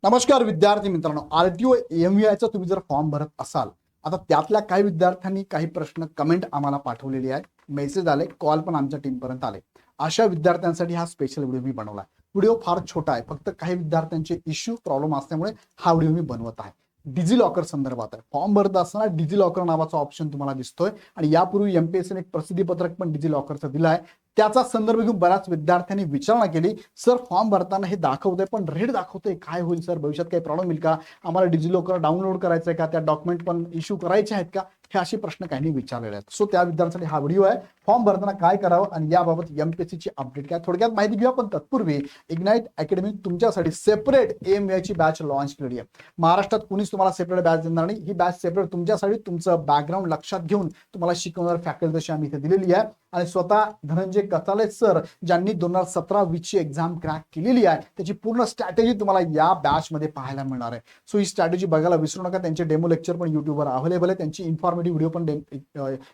नमस्कार विद्यार्थी मित्रांनो, आरटीओ एमव्हीआयचा तुम्ही जर फॉर्म भरत असाल, आता त्यातल्या काही विद्यार्थ्यांनी काही प्रश्न कमेंट आम्हाला पाठवलेली आहे, मेसेज आले, कॉल पण आमच्या टीमपर्यंत आले. अशा विद्यार्थ्यांसाठी हा स्पेशल व्हिडिओ मी बनवला. व्हिडिओ फार छोटा आहे, फक्त काही विद्यार्थ्यांचे इश्यू प्रॉब्लेम असल्यामुळे हा व्हिडिओ मी बनवत आहे. डिजी लॉकर संदर्भात आहे. फॉर्म भरत असताना डिजी लॉकर नावाचा ऑप्शन तुम्हाला दिसतोय आणि यापूर्वी एमपीएससीने एक प्रसिद्धी पत्रक पण डिजी लॉकरचं दिलं आहे. त्याचा संदर्भ घेऊन बऱ्याच विद्यार्थ्यांनी विचारणा केली, सर फॉर्म भरताना हे दाखवतंय पण रेड दाखवतंय, काय होईल सर, भविष्यात काही प्रॉब्लेम येईल का, आम्हाला डिजी लॉकर डाउनलोड करायचं आहे का, त्या डॉक्युमेंट पण इश्यू करायचे आहेत का, हे असे प्रश्न काही विचारलेले आहेत. सो त्या विद्यार्थ्यांसाठी हा व्हिडिओ आहे. फॉर्म भरताना काय करावं आणि याबाबत एमपीएससीची अपडेट काय, थोडक्यात माहिती घेऊया. पण तत्पूर्वी इग्नाइट अकॅडमी तुमच्यासाठी सेपरेट एएमव्हीआयची बॅच लॉन्च केली आहे. महाराष्ट्रात कुणीच तुम्हाला सेपरेट बॅच देणार नाही. ही बॅच सेपरेट तुमच्यासाठी तुमचं बॅकग्राऊंड लक्षात घेऊन तुम्हाला शिकवणार फॅकल्टी जशी आम्ही इथे दिलेली आहे. आणि स्वतः धनंजय कसाले सर ज्यांनी 2017-20ची एक्झाम क्रॅक केलेली आहे, त्याची पूर्ण स्ट्रॅटेजी तुम्हाला या बॅच मध्ये पाहायला मिळणार आहे. सो ही स्ट्रॅटेजी बघायला विसरू नका. त्यांचे डेमो लेक्चर पण युट्यूबवर अवेलेबल आहे, त्यांची इन्फॉर्मेटिव्ह व्हिडिओ पण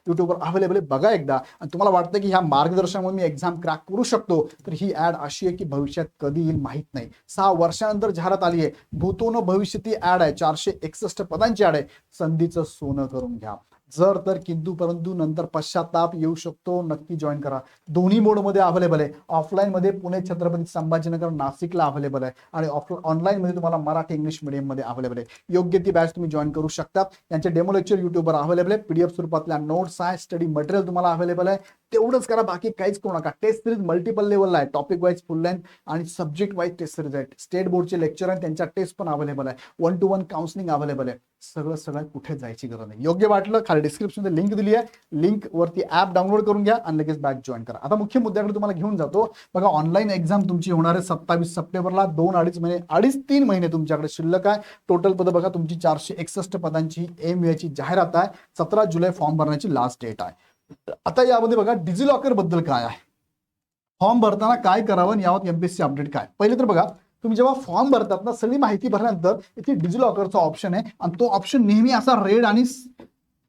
युट्यूबवर अवेलेबल आहे. बघा एकदा. आणि तुम्हाला वाटतं की ह्या मार्गदर्शनामुळे मी एक्झाम क्रॅक करू शकतो, तर ही ऍड अशी आहे की भविष्यात कधी येईल माहित नाही. 6 वर्षानंतर जाहिरात आली आहे. भूतोन भविष्यती ऍड आहे, 461 पदांची ऍड आहे. संधीचं सोनं करून घ्या. जर तर किंतु परंतु नंतर पश्चाताप येऊ शकतो. नक्की जॉईन करा. दोन्ही मोडमध्ये अवेलेबल आहे. ऑफलाईन मध्ये पुणे छत्रपती संभाजीनगर नाशिकला अवेलेबल आहे आणि ऑनलाईन मध्ये तुम्हाला मराठी इंग्लिश मीडियम मध्ये अवेलेबल आहे. योग्य ती बॅच तुम्ही जॉईन करू शकता. यांचे डेमो लेक्चर युट्यूबवर अवेलेबल आहे. पीडीएफ स्वरूपातल्या नोट्स आहे, स्टडी मटेरियल तुम्हाला अवेलेबल आहे. तेवढंच करा, बाकी काहीच करू नका. टेस्ट सिरीज मल्टिपल लेवलला आहे, टॉपिक वाईज फुल लेंथ आणि सब्जेक्ट वाईज टेस्ट सिरीज आहे. स्टेट बोर्डचे लेक्चर आणि त्यांच्या टेस्ट पण अवेलेबल आहे. 1-to-1 काउन्सिलिंग अवेलेबल आहे. सगळं कुठे जायची गरज नाही. योग्य वाटलं खाली डिस्क्रिप्शन मध्ये लिंक दिली आहे, लिंक वरती ऍप डाउनलोड करून घ्या आणि लगेच बॅच जॉईन करा. आता मुख्य मुद्द्याकडे तुम्हाला घेऊन जातो. बघा, ऑनलाईन एक्झाम तुमची होणार आहे 27 सप्टेंबरला. 2-2.5 महिने तुमच्याकडे शिल्लक आहे. टोटल पद बघा तुमची 461 पदांची एमव्हीआयची जाहिरात आहे. 17 जुलै फॉर्म भरण्याची लास्ट डेट आहे. आता यामध्ये बघा डिजी लॉकर बद्दल काय आहे, फॉर्म भरताना काय करावं आणि यावर एमपीएससी अपडेट काय. पहिले तर बघा, तुम्ही जेव्हा फॉर्म भरतात ना, सगळी माहिती भरल्यानंतर इथे डिजी लॉकरचा ऑप्शन आहे आणि तो ऑप्शन नेहमी असा रेड आणि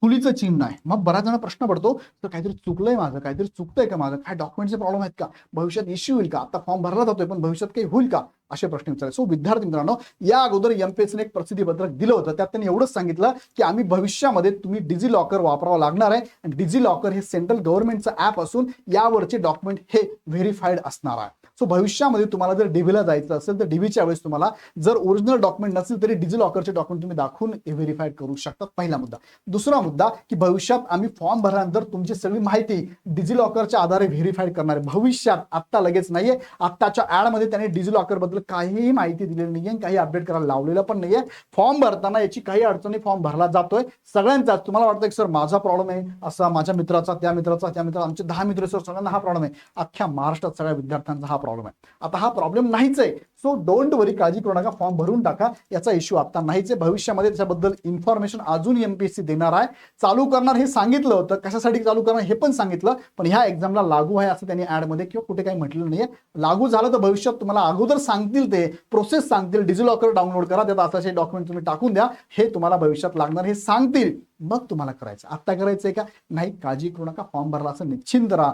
फुलीचं चिन्ह आहे. मग बऱ्याच जण प्रश्न पडतो, तर काहीतरी चुकलंय माझं, काहीतरी चुकतंय का माझं, काय डॉक्युमेंटचे प्रॉब्लेम आहेत का, भविष्यात इश्यू होईल का, आता फॉर्म भरला जातोय पण भविष्यात काही होईल का, असे प्रश्न विचारले. सो विद्यार्थी मित्रांनो, या अगोदर एमपीएससीने एक प्रसिद्धी पत्रक दिलं होतं. त्यात त्यांनी एवढंच सांगितलं की आम्ही भविष्यामध्ये तुम्ही डिजी लॉकर वापरावं लागणार आहे आणि डिजी लॉकर हे सेंट्रल गव्हर्नमेंटचं ऍप असून यावरचे डॉक्युमेंट हे व्हेरीफाईड असणार आहे. सो भविष्यामध्ये तुम्हाला जर डीबीला जायचं असेल तर डीबीच्या वेळेस तुम्हाला जर ओरिजिनल डॉक्युमेंट नसेल तरी डिजी लॉकरचे डॉक्युमेंट तुम्ही दाखवून व्हेरीफाईड करू शकता. पहिला मुद्दा. दुसरा मुद्दा की भविष्यात आम्ही फॉर्म भरल्यानंतर तुमची सगळी माहिती डिजी लॉकरच्या आधारे व्हेरीफाईड करणार आहे. भविष्यात, आत्ता लगेच नाहीये. आत्ताच्या ऍडमध्ये त्यांनी डिजी लॉकर बद्दल काहीही माहिती दिलेली नाहीये, काही अपडेट करायला लावलेलं पण नाहीये. फॉर्म भरताना याची काही अडचणी, फॉर्म भरला जातोय सगळ्यांचाच. तुम्हाला वाटतं की सर माझा प्रॉब्लेम आहे, असा माझ्या मित्राचा, त्या मित्राचा, त्या मित्राचा, आमचे 10 मित्र सर, सगळ्यांना हा प्रॉब्लेम आहे. अख्ख्या महाराष्ट्रात सगळ्या विद्यार्थ्यांचा हा प्रॉब्लेम आहे. आता हा प्रॉब्लेम नाहीच आहे. सो डोंट वरी, काळजी करू नका, फॉर्म भरून टाका. याचा इश्यू आता नाहीच आहे. भविष्यामध्ये त्याच्याबद्दल इन्फॉर्मेशन अजून एमपीएससी देणार आहे. चालू करणार हे सांगितलं होतं, कशासाठी चालू करणार हे पण सांगितलं, पण ह्या एक्झामला लागू आहे असं त्यांनी ऍडमध्ये किंवा कुठे काही म्हटलेलं नाहीये. लागू झालं तर भविष्यात तुम्हाला अगोदर सांगतील, ते प्रोसेस सांगतील, डिजी लॉकर डाउनलोड करा, त्यात असे डॉक्युमेंट तुम्ही टाकून द्या, हे तुम्हाला भविष्यात लागणार हे सांगतील, मग तुम्हाला करायचं. आता करायचंय का नाही, काळजी करू नका, फॉर्म भरला असं निश्चिंत राहा,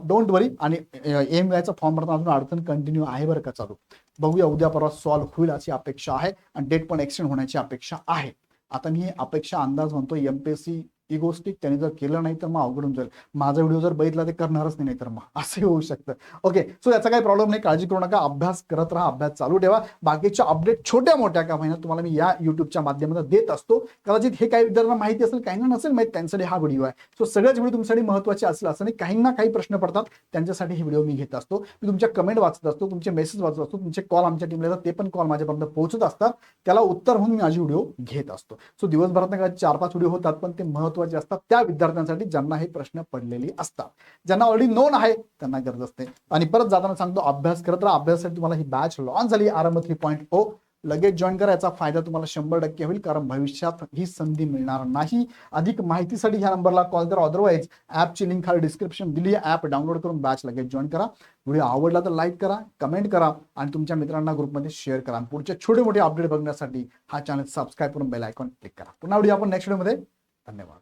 डोंट वरी. आणि एमव्हीआयचा फॉर्म भरताना अजून अडचण कंटिन्यू आहे बरं का, चालू. बघूया, उद्या परवा सॉल्व्ह होईल अशी अपेक्षा आहे आणि डेट पण एक्सटेंड होण्याची अपेक्षा आहे. आता मी अपेक्षा अंदाज म्हणतो, एमपीएससी इगोस्टिक त्यांनी जर केलं नाही तर मग अवघडून जाईल. माझा व्हिडिओ जर बघितला ते करणारच नाही, तर मग असंही होऊ शकतं. ओके, सो याचा काही प्रॉब्लेम नाही, काळजी करू नका, अभ्यास करत राहा, अभ्यास चालू ठेवा. बाकीच्या अपडेट छोट्या मोठ्या का महिन्यात तुम्हाला मी या युट्यूबच्या माध्यमातून देत असतो. कदाचित हे काही विद्यार्थ्यांना माहिती असेल, काहींना नसेल माहिती, त्यांच्यासाठी हा व्हिडिओ आहे. सो सगळ्याच व्हिडिओ तुमच्यासाठी महत्त्वाचे असेल असं नाही, काहींना काही प्रश्न पडतात त्यांच्यासाठी हे व्हिडिओ मी घेत असतो. मी तुमच्या कमेंट वाचत असतो, तुमचे मेसेज वाचत असतो, तुमचे कॉल आमच्या टीमला येतात, ते पण कॉल माझ्यापर्यंत पोहोचत असतात, त्याला उत्तर म्हणून मी माझी व्हिडिओ घेत असतो. सो दिवसभरात 4-5 व्हिडिओ होतात, पण ते महत्त्वाचे असतात त्या विद्यार्थ्यांसाठी ज्यांना हे प्रश्न पडलेले असतात. ज्यांना ऑलरेडी नोन आहे त्यांना गरज असते. आणि परत जाताना सांगतो, अभ्यास करत राहा. अभ्यासासाठी तुम्हाला ही बॅच लॉन्च झाली, आरंभ 3.0, लगेच जॉईन करा. याचा फायदा तुम्हाला 100% होईल, कारण भविष्यात ही संधी मिळणार नाही. अधिक माहितीसाठी ह्या नंबरला कॉल करा, अदरवाईज ऍपची लिंक खाली डिस्क्रिप्शन दिली आहे, ऍप डाउनलोड करून बॅच लगेच जॉईन करा. व्हिडिओ आवडला तर लाईक करा, कमेंट करा आणि तुमच्या मित्रांना ग्रुपमध्ये शेअर करा. पुढचे छोटे मोठे अपडेट बघण्यासाठी हा चॅनल सबस्क्राईब करून बेल आयकॉन क्लिक करा. पुन्हा व्हिडिओ आपण नेक्स्ट व्हिडिओमध्ये. धन्यवाद.